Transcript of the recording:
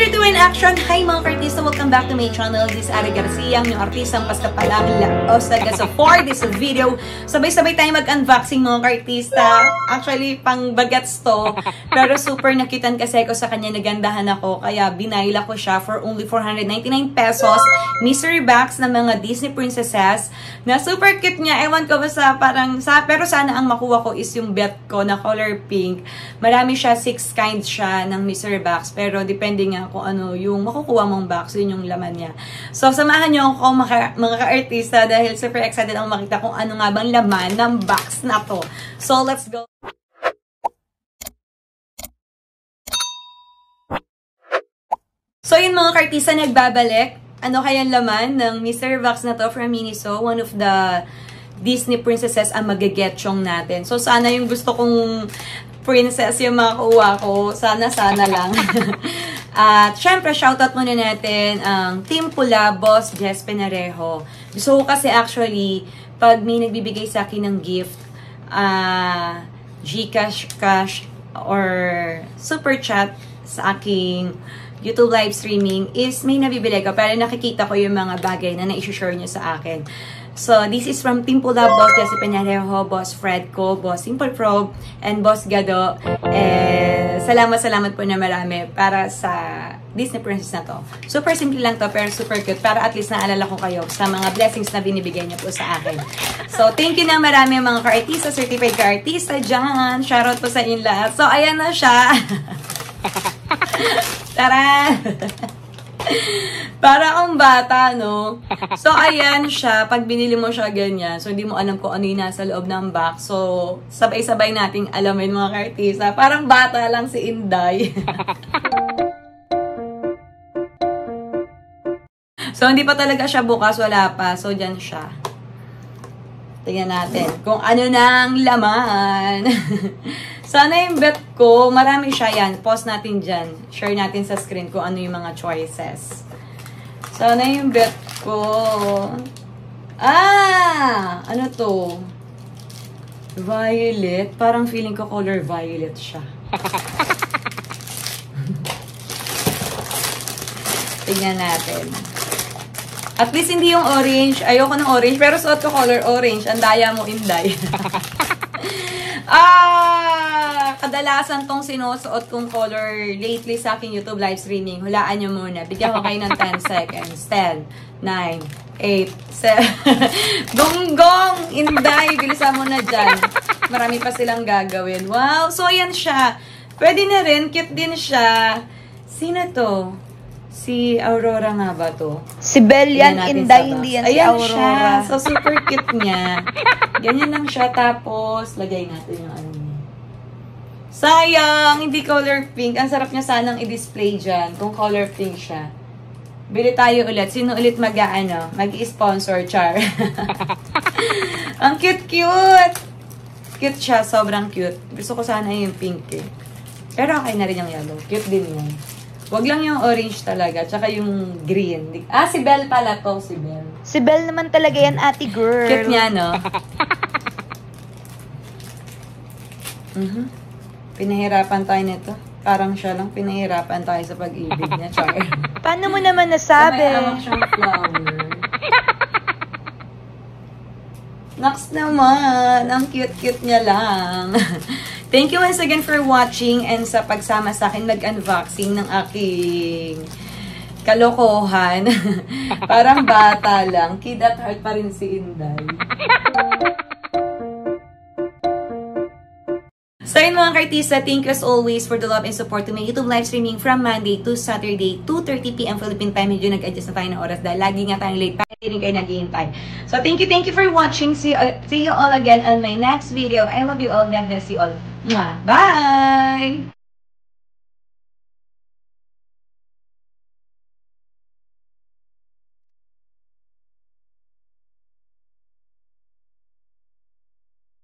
3, 2, 1, action! Hi mga artista! Welcome back to my channel. This is Ari Garcia, yung artistang paskapalang laos talaga. So for this video, sabay-sabay tayo mag-unboxing mga artista. Actually, pang bagets to. Pero super nakitan kasi ako sa kanya, nagandahan ako. Kaya binayla ko siya for only 499 pesos. Mystery box ng mga Disney princesses. Na super cute niya. Ewan ko basta parang, pero sana ang makuha ko is yung bet ko na color pink. Marami siya, 6 kinds siya ng mystery box. Pero depende nga kung ano yung makukuha mong box, yun yung laman niya. So, samahan niyo ako mga ka-artista dahil super excited akong makita kung ano nga bang laman ng box na to. So, let's go! So, yun mga ka-artista, nagbabalik. Ano kaya laman ng mystery box na to from Miniso? One of the Disney princesses ang magagetchong natin. So, sana yung gusto kong princess yung makuha ko. Sana lang. At syempre, shoutout muna natin ang Team Pula, Boss Jess Penarejo. Gusto ko kasi actually, pag may nagbibigay sa akin ng gift, Gcash, cash, or super chat sa aking YouTube live streaming is may nabibili ko. Pero nakikita ko yung mga bagay na na-share nyo sa akin. So, this is from Team Pula, Boss Jesse Penarejo, Boss Fredco, Boss Simple Probe, and Boss Gado. Salamat po na marami para sa Disney Princess na to. Super simple lang to, pero super cute. Para at least naalala ko kayo sa mga blessings na binibigay niyo po sa akin. So, thank you na marami mga ka-artista, certified ka-artista dyan. Shoutout po sa inyo lahat. So, ayan na siya. Tara! Para akong bata, no? So, ayan siya. Pag binili mo siya ganyan, so hindi mo alam kung ano yung nasa loob ng box. So, sabay-sabay nating alamin mga ka-artista. Parang bata lang si Inday. So, hindi pa talaga siya bukas. Wala pa. So, dyan siya. Tingnan natin kung ano nang laman. Sana yung bet ko, marami siya yan. Pause natin dyan. Share natin sa screen kung ano yung mga choices. Sana yung bet ko. Ano to? Violet. Parang feeling ko color violet siya. Tingnan natin. At least hindi yung orange. Ayoko ng orange. Pero suot ko color orange. Ang daya mo, Inday. Kadalasan tong sinusuot kong color lately sa aking YouTube live streaming. Hulaan nyo muna. Bigyan ko kayo ng 10 seconds. 10, 9, 8, 7. Gonggong! Inday! Bilisan mo na dyan. Marami pa silang gagawin. Wow! So, ayan siya. Pwede na rin. Cute din siya. Sino to? Si Aurora nga ba to? Si Belle yan, Inday, hindi yan si Aurora. Siya. So, super cute niya. Ganyan lang siya. Tapos, lagay natin yung ano niya. Sayang! Hindi color pink. Ang sarap niya sanang i-display dyan kung color pink siya. Bili tayo ulit. Sino ulit mag-i-sponsor, Char? Ang cute-cute! Cute siya. Sobrang cute. Gusto ko sana yung pink eh. Pero okay na rin yung yellow. Cute din yan. Wag lang yung orange talaga, tsaka yung green. Si Belle pala to, si Belle. Si Belle naman talaga yan, ate girl. Cute niya, no? Pinahirapan tayo nito. Parang siya lang, pinahirapan tayo sa pag-ibig niya, Char. Paano mo naman nasabi? May awak siyang flower. Next naman, ang cute-cute niya lang. Thank you once again for watching and sa pagsama sa akin mag-unboxing ng aking kalokohan. Parang bata lang. Kid at heart pa rin si Inday. So yun mga ka-artista, thank you as always for the love and support to my YouTube live streaming from Monday to Saturday, 2:30 PM Philippine time. Medyo nag-adjust na tayo ng oras dahil lagi nga tayong late. Hindi rin kayo naghihintay. So thank you for watching. See you all again on my next video. I love you all. God bless you all. Bye!